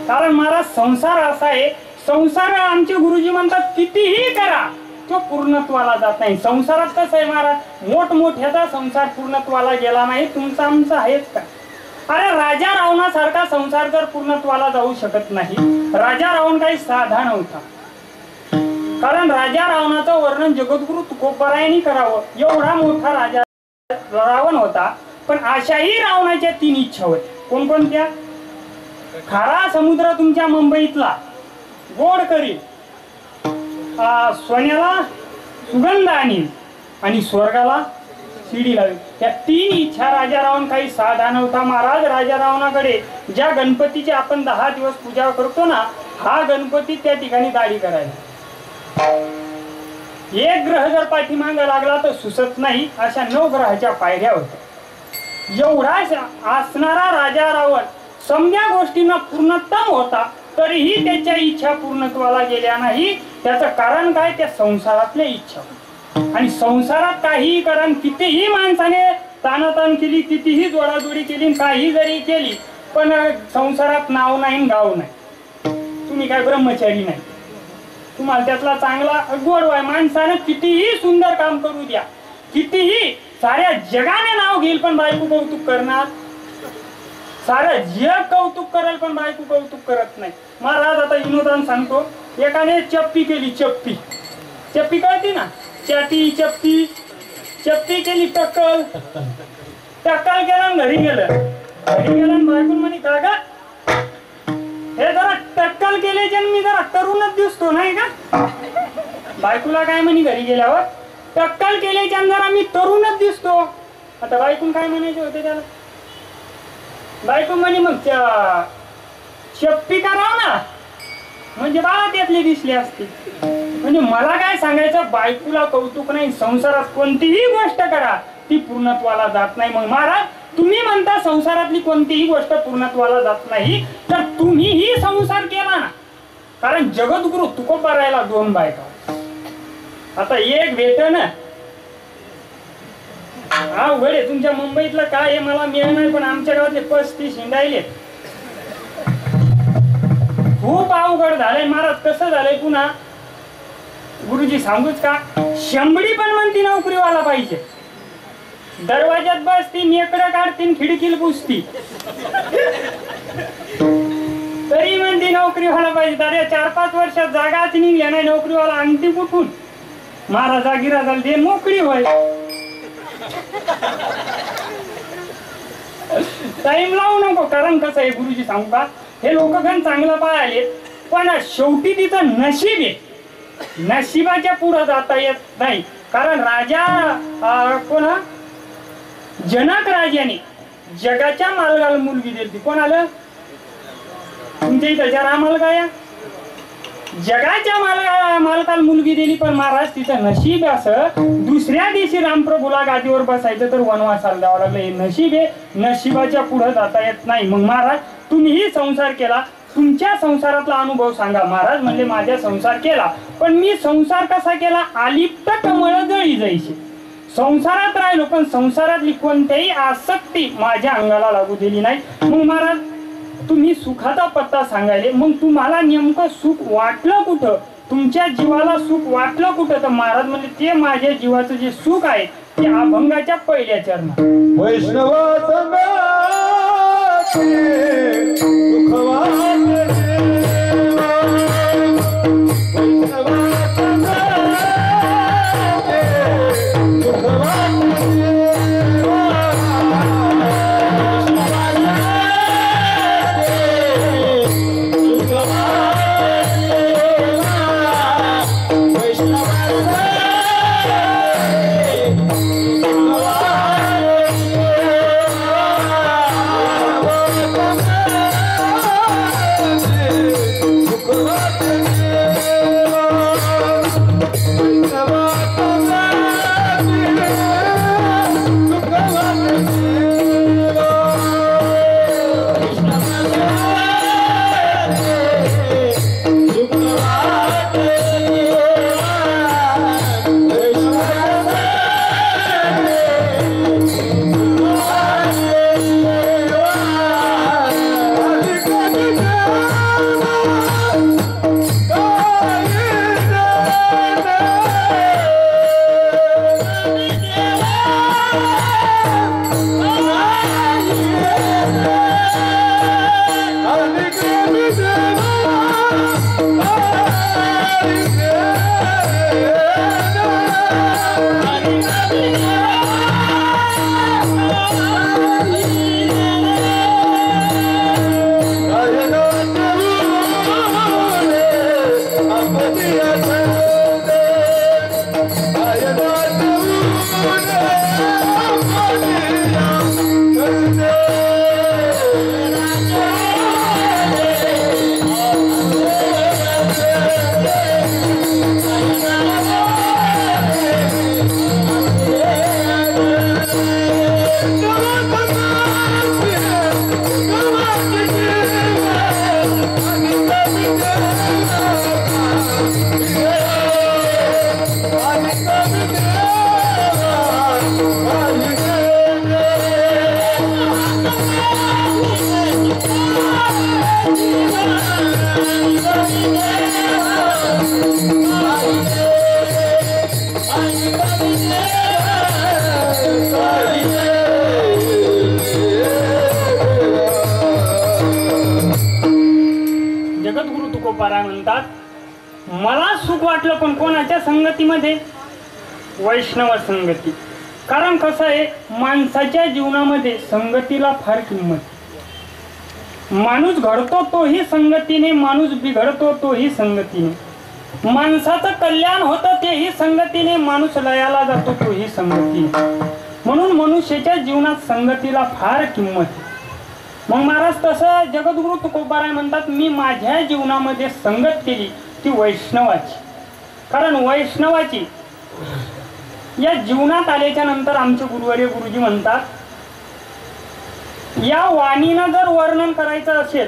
कारण महाराज संसार असा आहे, संसार आमचे गुरुजी म्हणतात कितीही करा तो पूर्णत्वाला जात नाही. संसारात कसं आहे महाराज, मोठमोठ्याचा संसार पूर्णत्वाला गेला नाही, तुमचा आमचा आहेच का. अरे राजा रावणासारखा संसार जर पूर्णत्वाला जाऊ शकत नाही. राजा रावण काही साधा नव्हता, कारण राजा रावणाचं वर्णन जगद्गुरु तुकोबरायांनी करावं. एवढा मोठा राजा रावण होता, पण अशाही रावणाच्या 3 इच्छा होत्या. कोणकोणत्या? खारा समुद्र तुमच्या मुंबईतला गोड करील, सोन्याला सुगंध आणील आणि स्वर्गाला शिडी लावेल. या 3 इच्छा राजा रावण काही साधा नव्हता महाराज. राजा रावणाकडे ज्या गणपतीची आपण 10 दिवस पूजा करतो ना, हा गणपती त्या ठिकाणी दाढी करायला. एक ग्रह जर पाठीमागे लागला तर सुसत नाही, अशा 9 ग्रहाच्या पायऱ्या होत्या. एवढा असणारा राजा रावण समजा गोष्टींना पूर्णतम होता, तरीही त्याच्या इच्छा पूर्णत्वाला गेल्या नाही. त्याचं कारण काय? त्या संसारातल्या इच्छा. आणि संसारात काहीही कारण, कितीही माणसाने तानातान केली, कितीही जोडाजोडी केली, काही जरी केली, पण संसारात नाव नाही गाव नाही. तुम्ही काय ब्रह्मचारी नाही, तुम्हाला त्यातला चांगला गोड आहे. माणसाने कितीही सुंदर काम करू द्या, कितीही साऱ्या जगाने नाव घेईल, पण बायको कौतुक करणार. सारं जग कौतुक करेल, पण बायको कौतुक करत नाही. महाराज आता विनोदान सांगतो, एकाने चप्पी केली. चप्पी चप्पी कळती ना, चटी चप्पी. चप्पी केली टक्कल. टक्कल केला घरी गेलं. घरी गेला बायकून म्हणे का ग, हे जरा टक्कल केले मी जरा तरुणच दिसतो नाही का. बायकोला काय म्हणे घरी गेल्यावर, टक्कल केले जरा मी तरुणच दिसतो. आता बायकून काय म्हणायचे होते त्याला? बायको म्हणे मग चप्पी कराव ना, म्हणजे बाळा त्यातली दिसली असती. म्हणजे मला काय सांगायचं, बायकोला कौतुक नाही. संसारात कोणतीही गोष्ट करा ती पूर्णत्वाला जात नाही. मग महाराज तुम्ही म्हणता संसारातली कोणतीही गोष्ट पूर्णत्वाला जात नाही, तर तुम्हीही संसार केला ना. कारण जगद्गुरु तुकोबारायला 2 बायका. आता एक भेट ना, हा वडे तुमच्या मुंबईतलं काय आहे मला मिळत नाही, पण आमच्या गावातले 35 हिंडायले. खूप अवघड झालंय महाराज. कसं झालंय पुन्हा गुरुजी सांगूच का, शंभडी पण म्हणती नोकरीवाला पाहिजे. दरवाजात बसती, नेकडं काढती, खिडकीला पुसती, तरी म्हणती नोकरीवाला पाहिजे. अरे 4-5 वर्षात जागाच निघल्या नाही, नोकरीवाला आणती कुठून. महाराजा गिराजाला दे मोकळी होय. टाइम लावू नको. कारण कसं आहे गुरुजी सांगू का, हे लोकगण चांगलं पाहिले, पण शेवटी तिचं नशीब आहे. नशिबाच्या पुढे जाता येत नाही. कारण राजा कोण, जनक राजाने जगाच्या मालकाला मुलगी दिली. कोण आलं तुमच्या इथं? जरा मालगाया जगाच्या मालकाला मुलगी दिली, पण महाराज तिचं नशीब असं, दुसऱ्या दिवशी रामप्रभूला गादीवर बसायचं तर वनवासाला जावं लागलं. हे नशीब आहे, नशिबाच्या पुढे जाता येत नाही. मग महाराज तुम्हीही संसार केला, तुमच्या संसारातला अनुभव सांगा. महाराज म्हणले माझा संसार केला, पण मी संसार कसा केला, आलिप्त कमळ जळी जायची. संसारात राहिलो, पण संसारातली कोणत्याही आसक्ती माझ्या अंगाला लागू दिली नाही. मग महाराज तुम्ही सुखाचा पत्ता सांगायले, मग तुम्हाला नेमकं सुख वाटलं कुठं, तुमच्या जीवाला सुख वाटलं कुठं? तर महाराज म्हणजे ते माझ्या जीवाचं जे सुख आहे ते अभंगाच्या पहिल्या चरणात. जगद्गुरु तुकोबाराय म्हणतात, मला सुख वाटलं पण कोणाच्या संगतीमध्ये? वैष्णव संगती. कारण कसं आहे, माणसाच्या जीवनामध्ये संगतीला फार किंमत. माणूस घडतो तोही संगतीने, माणूस बिघडतो तोही संगतीने. माणसाचं कल्याण होतं तेही संगतीने, माणूस लयाला जातो तोही संगतीने. म्हणून मनुष्याच्या जीवनात संगतीला फार किंमत. मग महाराज तसं जगद्गुरु तुकोबाराय म्हणतात, मी माझ्या जीवनामध्ये संगत केली ती वैष्णवाची. कारण वैष्णवाची या जीवनात आल्याच्या नंतर आमचे गुरुवर्य गुरुजी म्हणतात, या वाणीनं जर वर्णन करायचं असेल,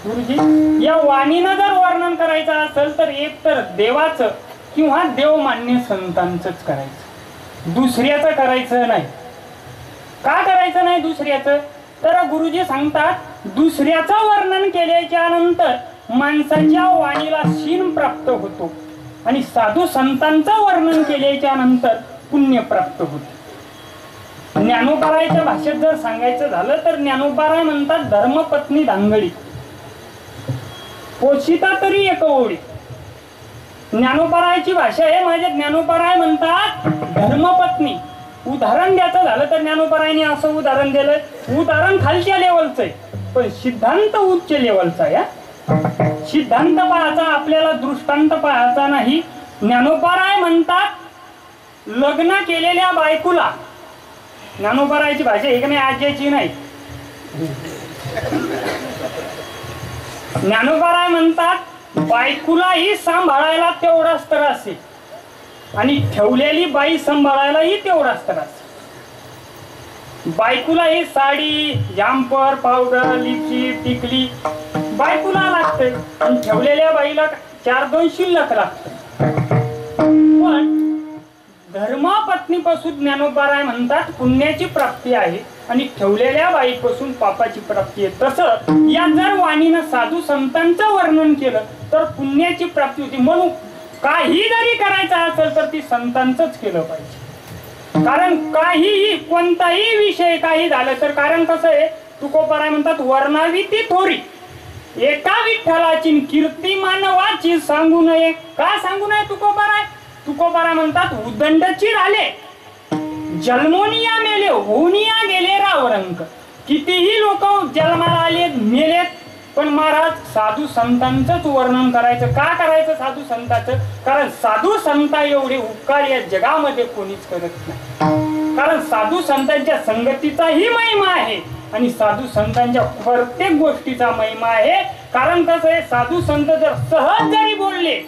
गुरुजी या वाणीनं जर वर्णन करायचं असेल तर एक तर देवाचं किंवा देवमान्य संतांचंच करायचं, दुसऱ्याचं करायचं नाही. का करायचं नाही दुसऱ्याचं? तर गुरुजी सांगतात, दुसऱ्याचं वर्णन केल्याच्या नंतर माणसाच्या वाणीला शीन प्राप्त होतो आणि साधू संतांचं वर्णन केल्याच्या नंतर पुण्य प्राप्त होते. ज्ञानोबारायच्या भाषेत जर सांगायचं झालं तर ज्ञानोबाराय म्हणतात, धर्मपत्नी धांगडी पोषिता तरी एक ओळी. ज्ञानोबारायची भाषा आहे. माझे ज्ञानोबाराय म्हणतात धर्मपत्नी. उदाहरण द्यायचं झालं तर ज्ञानोबारायने असं उदाहरण दिलंय, उदाहरण खालच्या लेवलचं आहे पण सिद्धांत उच्च लेवलचा आहे. सिद्धांत पाहायचा आपल्याला, दृष्टांत पाहायचा नाही. ज्ञानोबाराय म्हणतात, लग्न केलेल्या बायकोला, ज्ञानोबारायची भाषा एक नाही आज्याची नाही, ज्ञानोबाराय म्हणतात बायकोलाही सांभाळायला तेवढाच तर असेल आणि ठेवलेली बाई सांभाळायलाही तेवढाच त्रास. बायकोला ही साडी, जॅम्पर, पावडर, लिपस्टिक, टिकली बायकोला लागते आणि ठेवलेल्या बाईला 4-2 शिल्लक लागते. पण धर्मपत्नीपासून ज्ञानोबाराय म्हणतात पुण्याची प्राप्ती आहे आणि ठेवलेल्या बाईपासून पापाची प्राप्ती आहे. तसं या जर वाणीनं साधू संतांचं वर्णन केलं तर पुण्याची प्राप्ती होती. म्हणून काही जरी करायचं असेल तर ती संतांचंच केलं पाहिजे. कारण काहीही कोणताही विषय काही झालं तर, कारण कसं आहे, तुकोबाराय म्हणतात, वर्णावी ती थोरी एका विठ्ठलाची कीर्ती मानवाची सांगू नये. का सांगू नये तुकोबाराय? तुकोबाराय म्हणतात, उदंडची राहिले जन्मोनिया मेले, होनिया गेले रावरंक. कितीही लोक जन्माला आले मेलेत पण महाराज साधू संतांचंच वर्णन करायचं. का करायचं साधू संतांचं? कारण साधू संता एवढे उपकार या जगामध्ये कोणीच करत नाही. कारण साधू संतांच्या संगतीचाही महिमा आहे आणि साधू संतांच्या प्रत्येक गोष्टीचा महिमा आहे. कारण कसं आहे, साधू संत जर सहज जरी बोलले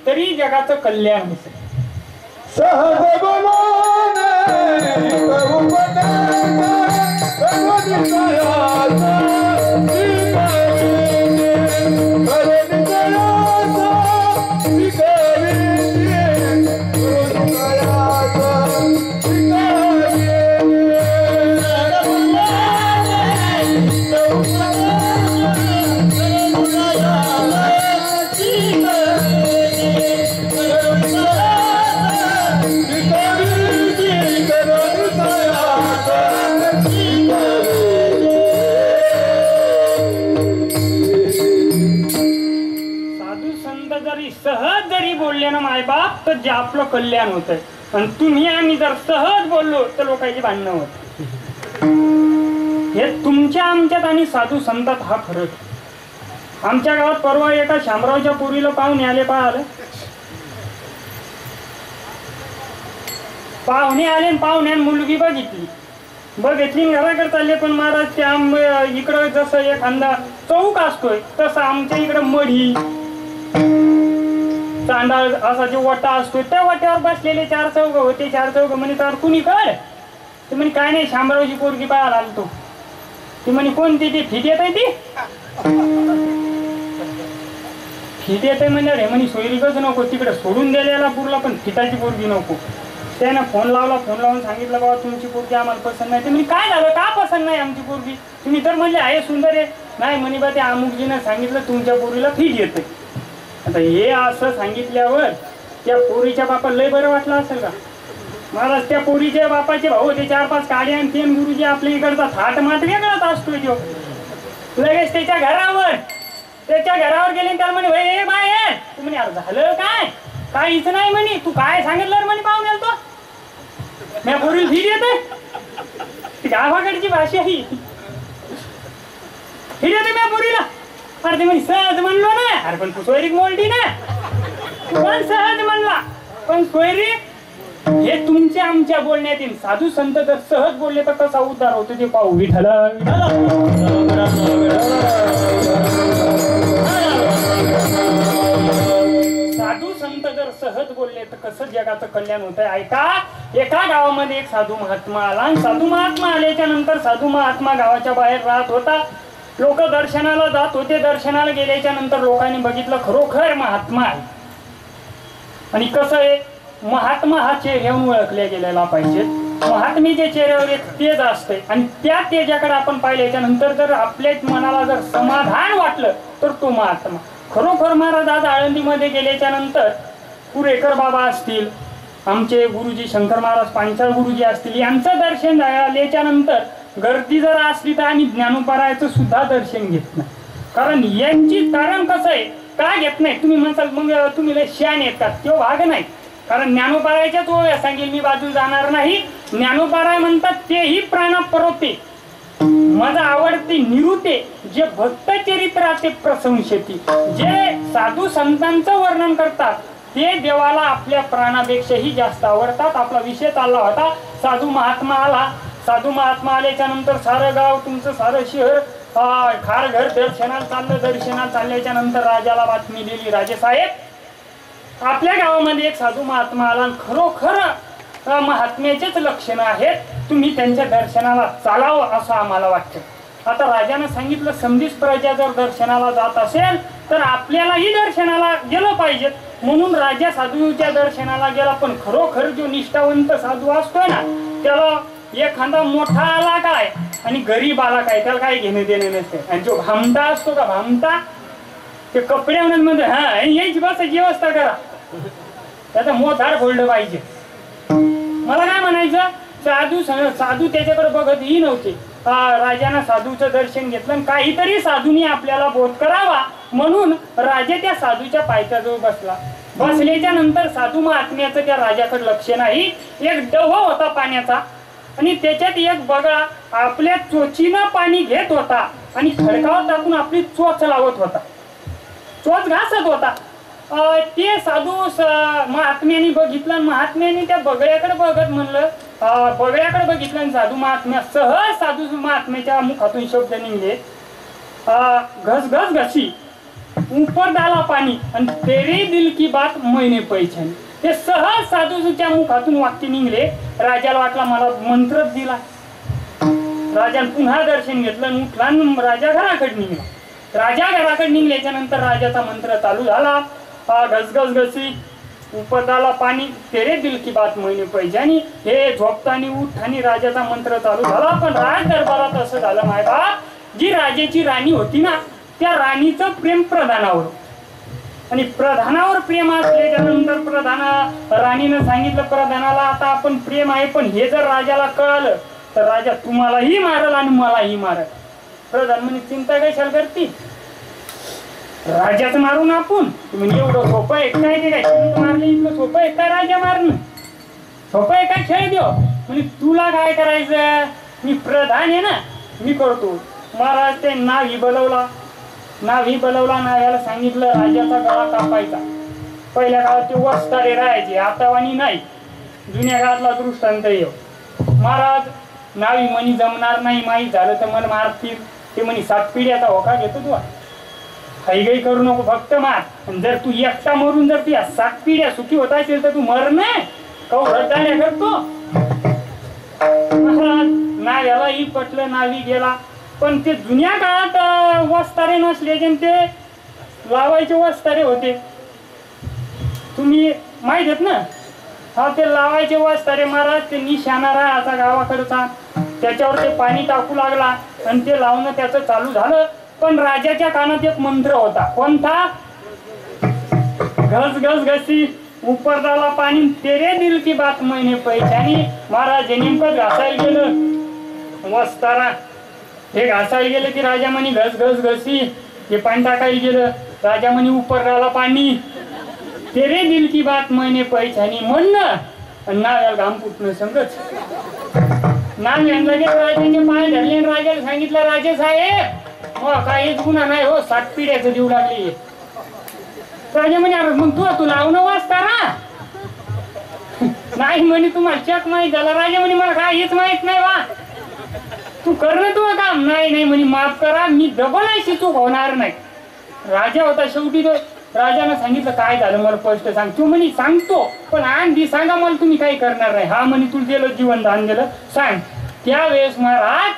तरी जगाचं कल्याण होते. सहज बोलून सहज जरी बोलले ना माय बाप तर जे आपलं कल्याण होतंय. आणि तुम्ही आम्ही जर सहज बोललो तर लोकांची भांडणं होत. हे तुमच्या आमच्यात आणि साधू संतात हा फरक. आमच्या गावात परवा एका शामरावच्या पोरीला पाहुणे आले. पाहुणे आले, पाहुण्यान मुलगी बघितली घराकडे चालले. पण महाराज त्या इकडं जसं एखादा चौक असतोय तसं आमच्या इकडं मढी चांडाळ असा जो वटा असतो त्या वट्यावर बसलेले 4 चौघ होते. 4 चौघ म्हणे तर कुणी कळ? ते म्हणे काय नाही, शामरावची पोरगी पाहायला आलतो. ती म्हणे कोणती? ती फिट येत आहे. ती फिट येत आहे म्हणजे रे म्हणे सोयरीकच नको, तिकडे सोडून दिलेला पुरला पण फिटाची पोरगी नको. त्यानं फोन लावला, फोन लावून सांगितलं बाबा तुमची पोरगी आम्हाला पसंत नाही. ते म्हणे काय झालं, का पसंत नाही आमची पोरगी? तुम्ही तर म्हणले आहे सुंदर आहे. नाही म्हणे बा त्या अमुकजीनं सांगितलं तुमच्या पोरीला फिट येते. आता हे असं सांगितल्यावर त्या पोरीच्या बापाला लय बरं वाटलं असेल का? महाराज त्या पोरीच्या बापाचे भाऊ ते 4-5 काड्या आणि 3 गुरुजी आपल्या इकडचा थाट माट वेगळाच असतो. तो लगेच त्याच्या घरावर त्याच्या घरावर गेले त्याला म्हणे ए बाय तू म्हणे अरे झालं काय काहीच नाही म्हणे तू काय सांगितलं म्हणे पाहुण्याला तो मी पोरीला फी देते ती गावाकडची भाषा ही फी देते मी पोरीला अरे ते म्हणे सहज म्हणलो ना अरे पण तू सोयरीक मोलटी ना तू पण सहज म्हणला पण सोयरीक हे तुमच्या आमच्या बोलण्यातील साधू संत जर सहज बोलले तर कसा उद्धार होतो ते पाहू विठ्ठल साधू संत जर सहज बोलले तर कसं जगाचं कल्याण होत आहे ऐका एका गावामध्ये एक साधू महात्मा आला आणि साधू महात्मा आल्याच्या नंतर साधू महात्मा गावाच्या बाहेर राहत होता लोक दर्शनाला जात होते दर्शनाला गेल्याच्या नंतर लोकांनी बघितलं खरोखर महात्मा आहे आणि कसं आहे महात्मा हा चेहऱ्यावरून ओळखल्या गेलेला पाहिजे महात्मेच्या चेहऱ्यावर एक तेज असते आणि त्या तेजाकडे आपण पाहिल्याच्या नंतर जर आपल्या मनाला जर समाधान वाटलं तर तो महात्मा खरोखर महाराज आज आळंदीमध्ये गेल्याच्या नंतर पुरेकर बाबा असतील आमचे गुरुजी शंकर महाराज पांचाळ गुरुजी असतील यांचं दर्शन झाल्याच्या नंतर गर्दी जर असली तर आम्ही ज्ञानोपारायचं सुद्धा दर्शन घेत नाही कारण कसं आहे का घेत नाही तुम्ही म्हणसाल मग तुम्ही लय शहाण आहेत का तो भाग नाही कारण ज्ञानोपारायच्याच ओव्या सांगेल मी बाजू जाणार नाही ज्ञानोपाराय म्हणतात तेही प्राणपरोते माझा आवडते निरुते जे भक्त चरित्राचे प्रशंसती जे साधू संतांचं वर्णन करतात ते देवाला आपल्या प्राणापेक्षाही जास्त आवडतात आपला विषय चालला होता साधू महात्मा आला साधू महात्मा आल्याच्या नंतर सारं गाव तुमचं सारं शहर खार घर दर्शनाला चाललं दर्शनाला चालल्याच्या नंतर राजाला बातमी दिली राजेसाहेब आपल्या गावामध्ये एक साधू महात्मा आला खरोखर महात्म्याचेच लक्षणं आहेत तुम्ही त्यांच्या दर्शनाला चालावं असं आम्हाला वाटतं आता राजानं सांगितलं समधीच प्रजा जर दर्शनाला जात असेल तर आपल्यालाही दर्शनाला गेलं पाहिजे म्हणून राजा साधूच्या दर्शनाला गेला पण खरोखर जो निष्ठावंत साधू असतोय ना त्याला एखादा मोठा आला काय आणि गरीब आला काय त्याला काही घेणे देणे नसते आणि जो भामटा असतो का भामटा ते कपड्यामध्ये हा यायची बसायची व्यवस्था करा त्याचा मोठार फोल्ड पाहिजे मला काय म्हणायचं साधू त्याच्याकडे बघतही नव्हते राजानं साधूचं दर्शन घेतलं आणि काहीतरी साधूंनी आपल्याला बोध करावा म्हणून राजा त्या साधूच्या पायथ्याजवळ बसल्याच्या नंतर साधू महात्म्याचं त्या राजाकडे लक्ष नाही एक डव्हा होता पाण्याचा आणि त्याच्यात एक बगळा आपल्या चोचीनं पाणी घेत होता आणि खडकावर टाकून आपली चोच लावत होता चोच घासत होता ते साधू महात्म्याने बघितलं महात्म्याने त्या बगळ्याकडे बघत म्हणलं बगळ्याकडे बघितलं आणि साधू महात्म्या सहज साधू महात्म्याच्या मुखातून शब्द निघले घस घस घसी ऊपर डाला पाणी आणि तेरे दिल की बात मैंने पहचानी ते सहज साधूच्या मुखातून वाक्य निघले राजाला वाटला मला मंत्रच दिला राजाने पुन्हा दर्शन घेतलं आणि उठला आणि राजा घराकडे निघला राजा घराकडे निघल्याच्या नंतर राजाचा मंत्र चालू झाला घसघस घसी उपदाला पाणी तेरे दिल की बात मैंने पहचानी हे झोपतानी उठतानी राजाचा मंत्र चालू झाला पण राज दरबारात असं झालं माय बाप जी राजाची राणी होती ना त्या राणीचं प्रेम प्रधानावर आणि प्रधानावर प्रेम असल्याच्या नंतर राणीनं सांगितलं प्रधानाला आता आपण प्रेम आहे पण हे जर राजाला कळालं तर राजा तुम्हालाही मारल आणि मलाही मारल प्रधान म्हणे चिंता कशाला करती राजाचं मारून आपण तुम्ही एवढं सोपं आहे काय ते काय मारले इतकं सोपं आहे काय राजा मारणं सोपं आहे काय खेळ देव म्हणजे तुला काय करायचं मी प्रधान आहे ना मी करतो महाराज ते नावी बोलवला नाव्याला सांगितलं राजाचा गळा कापायचा पहिल्या काळात ते वस्तारे राहायचे आता वाणी नाही जुन्या काळातला दृष्टांत येऊ महाराज नावी म्हणी जमणार नाही माहीत झालं तर मला मारतील ते म्हणी 7 पिढ्याचा होका घेतो तू काही करू नको फक्त मार जर तू एकटा मरून जर तुझ्या 7 पिढ्या सुखी होत असेल तर तू मर नाही कवळ्या करतो नाव्यालाही पटलं नावी गेला पण ते जुन्या काळात वस्तारे नसले ते लावायचे वस्तारे होते तुम्ही माहित आहेत ना हा ते लावायचे वस्तारे महाराज ते निशाणा राहायचा गावाकडचा त्याच्यावर ते पाणी टाकू लागला आणि ते लावणं त्याचं चालू झालं पण राजाच्या कानात एक मंत्र होता कोणता घस घस घसी ऊपर डाला पाणी तेरे दिल की बात मैंने पहचानी महाराज नेमकं घासायला गेलं वस्तारा हे घासायला गेलं की राजा म्हणे घस घस घसी हे पाणी टाकायला गेलं, राजा म्हणे उपर राहिला पाणी, तेरे दिल की बात मैंने पैछानी म्हणणं, आणि नाव्याला घाम फुटणं संगच. नाव्यानं लगेच राजाचे पाय धरले, राजाला सांगितलं, राजे साहेब हो काहीच गुन्हा नाही हो, 7 पिढ्याचं देऊ लागली. राजा म्हणे अरे मग तू लावणं वाचता ना. नाही म्हणे तुम्हाला चक माहित झाला. राजा म्हणे मला काहीच माहित नाही बा, तू कर ना तू काम. नाही म्हणे माफ करा, मी डबल अशी चूक होणार नाही. राजा होता शेवटी तो. राजानं सांगितलं काय झालं मला स्पष्ट सांग. तू म्हणे सांगतो पण आधी सांगा मला तुम्ही काही करणार नाही. हा म्हणे तू गेलं जीवन दान गेलं सांग. त्यावेळेस महाराज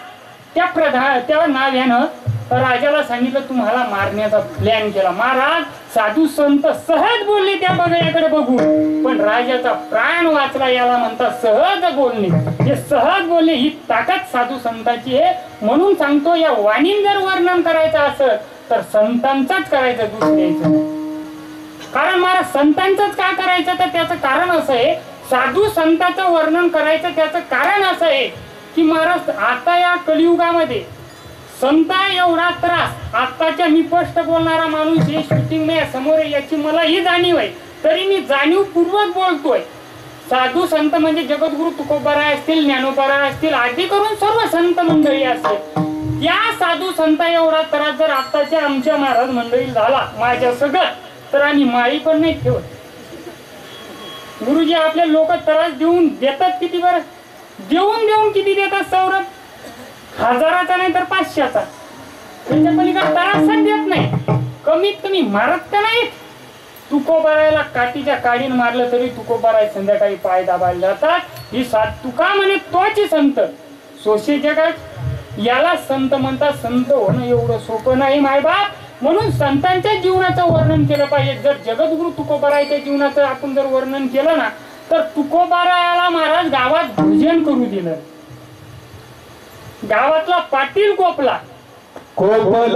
त्या नाव्यानं राजाला सांगितलं तुम्हाला मारण्याचा प्लॅन केला. महाराज साधू संत सहज बोलले त्या बगड्याकडे बघून, पण राजाचा प्राण वाचला याला म्हणतात सहज बोलणे. हे सहज बोलणे ही ताकद साधू संतांची आहे. म्हणून सांगतो या वाणीन जर वर्णन करायचं असं तर संतांचाच करायचं, दुसऱ्याचं. कारण मला संतांचंच का करायचं तर त्याचं कारण असं आहे, साधू संतांचं वर्णन करायचं त्याचं कारण असं आहे की महाराज आता या कलियुगामध्ये संता एवढा त्रास, आताच्या मी स्पष्ट बोलणारा माणूस हे शूटिंग मी समोर याची मला ही जाणीव आहे, तरी मी जाणीवपूर्वक बोलतोय. साधू संत म्हणजे जगद्गुरु तुकोबाराय असतील, ज्ञानोबाराय असतील, आधी करून सर्व संत मंडळी असतील. त्या साधू संत एवढा त्रास जर आताच्या आमच्या महाराज मंडळी झाला माझ्या सगळं, तर आम्ही माळी पण नाही ठेवत. गुरुजी आपले लोक त्रास देऊन देतात किती बरं, देऊन किती देतात सौरभ, 1000चा नाही तर 500चा. त्यांच्या पलीकडे त्रासच देत नाही, कमीत कमी मारत तर नाहीत. तुकोबारायला काठीच्या काडीन मारलं तरी तुकोबाराय संध्याकाळी पाय दाबायला जातात. ही तुका म्हणे तोच संत सोशे जगात याला संत म्हणतात. संत होणं एवढं सोपं नाही मायबाप. म्हणून संतांच्या जीवनाचं वर्णन केलं पाहिजे. जर जगद्गुरु तुकोबारायच्या जीवनाचं आपण जर वर्णन केलं ना तर तुकोबारायाला महाराज गावात भोजन करू दिलं. गावातला पाटील कोपला पाटील